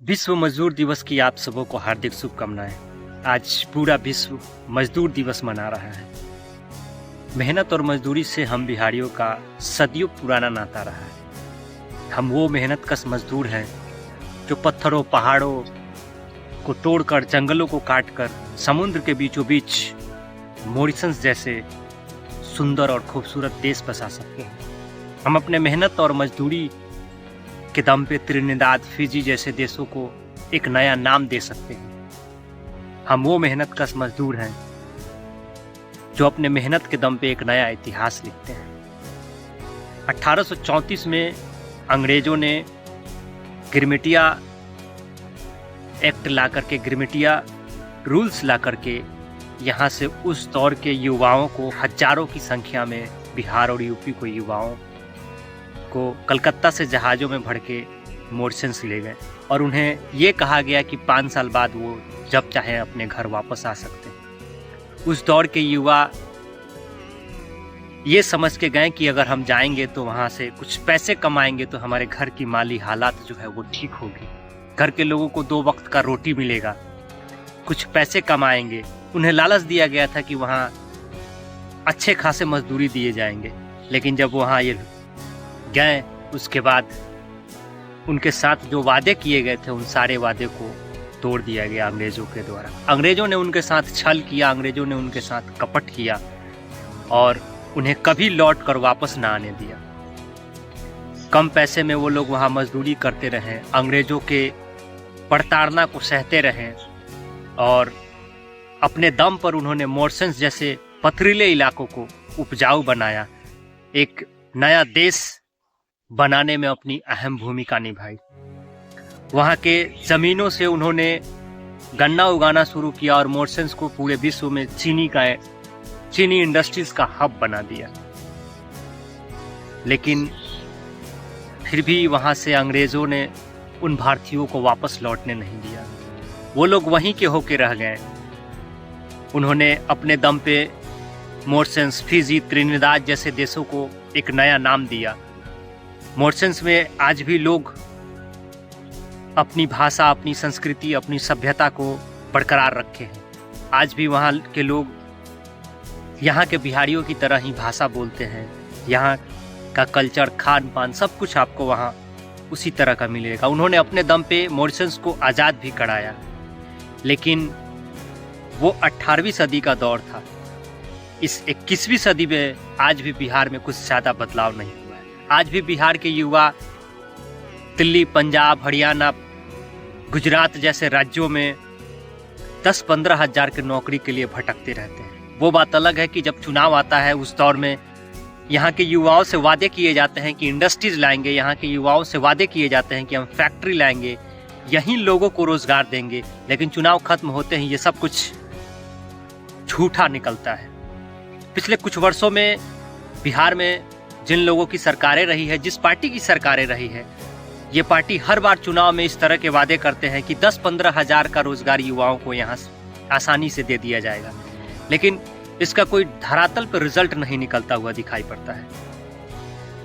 विश्व मजदूर दिवस की आप सबों को हार्दिक शुभकामनाएं। आज पूरा विश्व मजदूर दिवस मना रहा है। मेहनत और मजदूरी से हम बिहारियों का सदियों पुराना नाता रहा है। हम वो मेहनत कश मजदूर हैं जो पत्थरों पहाड़ों को तोड़कर, जंगलों को काटकर समुद्र के बीचों बीच मॉरिशस जैसे सुंदर और खूबसूरत देश बसा सकते हैं। हम अपने मेहनत और मजदूरी के दम पे त्रिनिदाद, फिजी जैसे देशों को एक नया नाम दे सकते हैं। हम वो मेहनत कश मजदूर हैं जो अपने मेहनत के दम पे एक नया इतिहास लिखते हैं। 1834 में अंग्रेजों ने गिरमिटिया एक्ट ला करके, गिरमिटिया रूल्स ला करके यहाँ से उस दौर के युवाओं को, हजारों की संख्या में बिहार और यूपी को युवाओं को कलकत्ता से जहाज़ों में भर के मॉरिशस ले गए और उन्हें ये कहा गया कि 5 साल बाद वो जब चाहे अपने घर वापस आ सकते हैं। उस दौर के युवा ये समझ के गए कि अगर हम जाएंगे तो वहाँ से कुछ पैसे कमाएंगे तो हमारे घर की माली हालात जो है वो ठीक होगी, घर के लोगों को 2 वक्त का रोटी मिलेगा, कुछ पैसे कमाएंगे। उन्हें लालच दिया गया था कि वहाँ अच्छे खासे मजदूरी दिए जाएंगे, लेकिन जब वहाँ ये गए उसके बाद उनके साथ जो वादे किए गए थे उन सारे वादे को तोड़ दिया गया अंग्रेजों के द्वारा। अंग्रेजों ने उनके साथ छल किया, अंग्रेजों ने उनके साथ कपट किया और उन्हें कभी लौट कर वापस ना आने दिया। कम पैसे में वो लोग वहाँ मजदूरी करते रहे, अंग्रेजों के प्रताड़ना को सहते रहे और अपने दम पर उन्होंने मॉरिशस जैसे पथरीले इलाकों को उपजाऊ बनाया, एक नया देश बनाने में अपनी अहम भूमिका निभाई। वहाँ के ज़मीनों से उन्होंने गन्ना उगाना शुरू किया और मॉरिशस को पूरे विश्व में चीनी इंडस्ट्रीज का हब बना दिया। लेकिन फिर भी वहाँ से अंग्रेज़ों ने उन भारतीयों को वापस लौटने नहीं दिया। वो लोग वहीं के होके रह गए। उन्होंने अपने दम पे मॉरिशस, फिजी, त्रिनिदाद जैसे देशों को एक नया नाम दिया। मॉरिशस में आज भी लोग अपनी भाषा, अपनी संस्कृति, अपनी सभ्यता को बरकरार रखे हैं। आज भी वहाँ के लोग यहाँ के बिहारियों की तरह ही भाषा बोलते हैं। यहाँ का कल्चर, खान पान, सब कुछ आपको वहाँ उसी तरह का मिलेगा। उन्होंने अपने दम पे मॉरिशस को आज़ाद भी कराया, लेकिन वो 18वीं सदी का दौर था। इस 21वीं सदी में आज भी बिहार में कुछ ज़्यादा बदलाव नहीं हुआ है। आज भी बिहार के युवा दिल्ली, पंजाब, हरियाणा, गुजरात जैसे राज्यों में 10-15 हज़ार की नौकरी के लिए भटकते रहते हैं। वो बात अलग है कि जब चुनाव आता है उस दौर में यहाँ के युवाओं से वादे किए जाते हैं कि इंडस्ट्रीज लाएंगे, यहाँ के युवाओं से वादे किए जाते हैं कि हम फैक्ट्री लाएंगे, यहीं लोगों को रोजगार देंगे, लेकिन चुनाव खत्म होते ही ये सब कुछ झूठा निकलता है। पिछले कुछ वर्षों में बिहार में जिन लोगों की सरकारें रही है, जिस पार्टी की सरकारें रही है, ये पार्टी हर बार चुनाव में इस तरह के वादे करते हैं कि 10-15 हज़ार का रोजगार युवाओं को यहाँ आसानी से दे दिया जाएगा, लेकिन इसका कोई धरातल पर रिजल्ट नहीं निकलता हुआ दिखाई पड़ता है।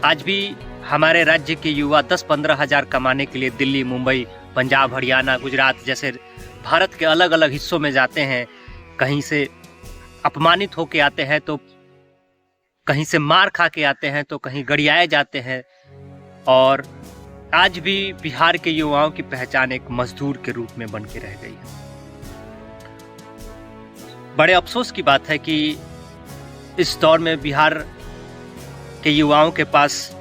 आज भी हमारे राज्य के युवा 10-15 हज़ार कमाने के लिए दिल्ली, मुंबई, पंजाब, हरियाणा, गुजरात जैसे भारत के अलग अलग हिस्सों में जाते हैं। कहीं से अपमानित होके आते हैं तो कहीं से मार खा के आते हैं तो कहीं गरियाए जाते हैं। और आज भी बिहार के युवाओं की पहचान एक मजदूर के रूप में बन के रह गई है। बड़े अफसोस की बात है कि इस दौर में बिहार के युवाओं के पास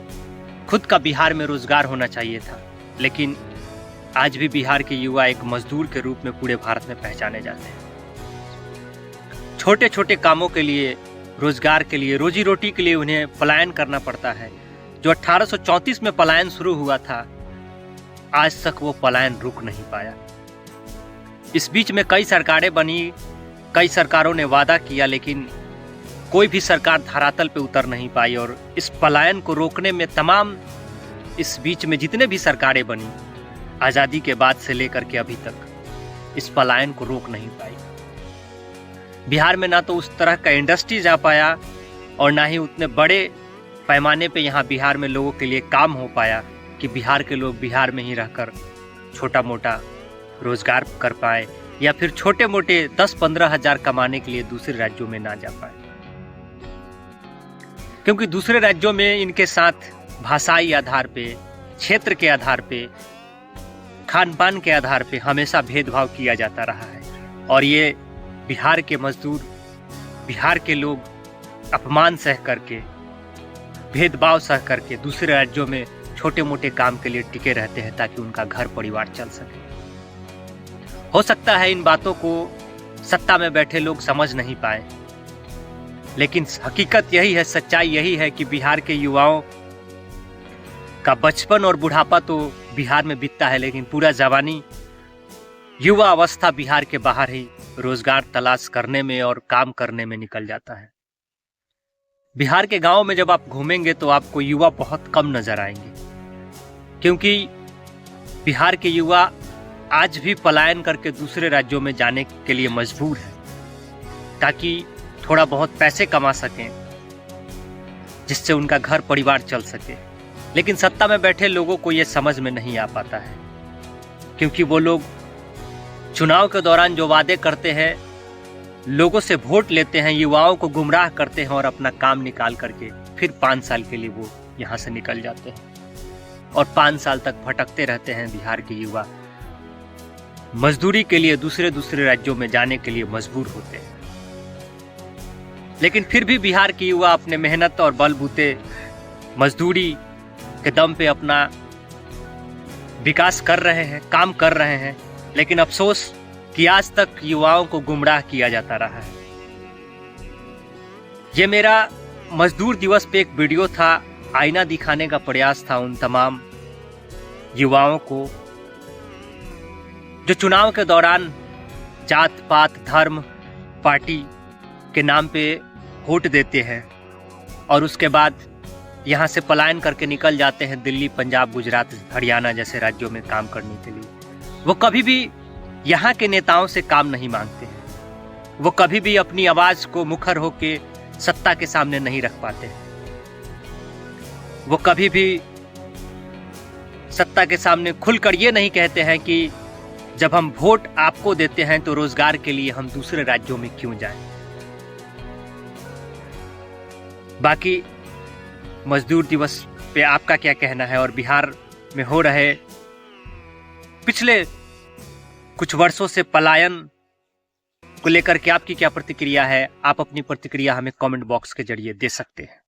खुद का बिहार में रोजगार होना चाहिए था, लेकिन आज भी बिहार के युवा एक मजदूर के रूप में पूरे भारत में पहचाने जाते हैं। छोटे छोटे कामों के लिए, रोजगार के लिए, रोजी रोटी के लिए उन्हें पलायन करना पड़ता है। जो 1834 में पलायन शुरू हुआ था, आज तक वो पलायन रुक नहीं पाया। इस बीच में कई सरकारें बनी, कई सरकारों ने वादा किया, लेकिन कोई भी सरकार धरातल पे उतर नहीं पाई और इस पलायन को रोकने में तमाम इस बीच में जितने भी सरकारें बनी, आज़ादी के बाद से लेकर के अभी तक इस पलायन को रोक नहीं पाई। बिहार में ना तो उस तरह का इंडस्ट्रीज आ पाया और ना ही उतने बड़े पैमाने पे यहाँ बिहार में लोगों के लिए काम हो पाया कि बिहार के लोग बिहार में ही रहकर छोटा मोटा रोजगार कर पाए या फिर छोटे मोटे 10-15 हजार कमाने के लिए दूसरे राज्यों में ना जा पाए, क्योंकि दूसरे राज्यों में इनके साथ भाषाई आधार पे, क्षेत्र के आधार पे, खान पान के आधार पे हमेशा भेदभाव किया जाता रहा है। और ये बिहार के मजदूर, बिहार के लोग अपमान सह करके, भेदभाव सह करके दूसरे राज्यों में छोटे मोटे काम के लिए टिके रहते हैं ताकि उनका घर परिवार चल सके। हो सकता है इन बातों को सत्ता में बैठे लोग समझ नहीं पाए, लेकिन हकीकत यही है, सच्चाई यही है कि बिहार के युवाओं का बचपन और बुढ़ापा तो बिहार में बीतता है, लेकिन पूरा जवानी, युवा अवस्था बिहार के बाहर ही रोजगार तलाश करने में और काम करने में निकल जाता है। बिहार के गांव में जब आप घूमेंगे तो आपको युवा बहुत कम नजर आएंगे, क्योंकि बिहार के युवा आज भी पलायन करके दूसरे राज्यों में जाने के लिए मजबूर है ताकि थोड़ा बहुत पैसे कमा सकें, जिससे उनका घर परिवार चल सके। लेकिन सत्ता में बैठे लोगों को यह समझ में नहीं आ पाता है, क्योंकि वो लोग चुनाव के दौरान जो वादे करते हैं, लोगों से वोट लेते हैं, युवाओं को गुमराह करते हैं और अपना काम निकाल करके फिर 5 साल के लिए वो यहाँ से निकल जाते हैं और 5 साल तक भटकते रहते हैं। बिहार के युवा मजदूरी के लिए दूसरे राज्यों में जाने के लिए मजबूर होते हैं, लेकिन फिर भी बिहार के युवा अपने मेहनत और बलबूते मजदूरी के दम पे अपना विकास कर रहे हैं, काम कर रहे हैं। लेकिन अफसोस कि आज तक युवाओं को गुमराह किया जाता रहा है। ये मेरा मजदूर दिवस पे एक वीडियो था, आईना दिखाने का प्रयास था उन तमाम युवाओं को जो चुनाव के दौरान जात पात, धर्म, पार्टी के नाम पे वोट देते हैं और उसके बाद यहाँ से पलायन करके निकल जाते हैं दिल्ली, पंजाब, गुजरात, हरियाणा जैसे राज्यों में काम करने के लिए। वो कभी भी यहाँ के नेताओं से काम नहीं मांगते हैं, वो कभी भी अपनी आवाज को मुखर होके सत्ता के सामने नहीं रख पाते हैं, वो कभी भी सत्ता के सामने खुलकर ये नहीं कहते हैं कि जब हम वोट आपको देते हैं तो रोजगार के लिए हम दूसरे राज्यों में क्यों जाएं। बाकी मजदूर दिवस पे आपका क्या कहना है और बिहार में हो रहे पिछले कुछ वर्षों से पलायन को लेकर के आपकी क्या प्रतिक्रिया है? आप अपनी प्रतिक्रिया हमें कमेंट बॉक्स के जरिए दे सकते हैं।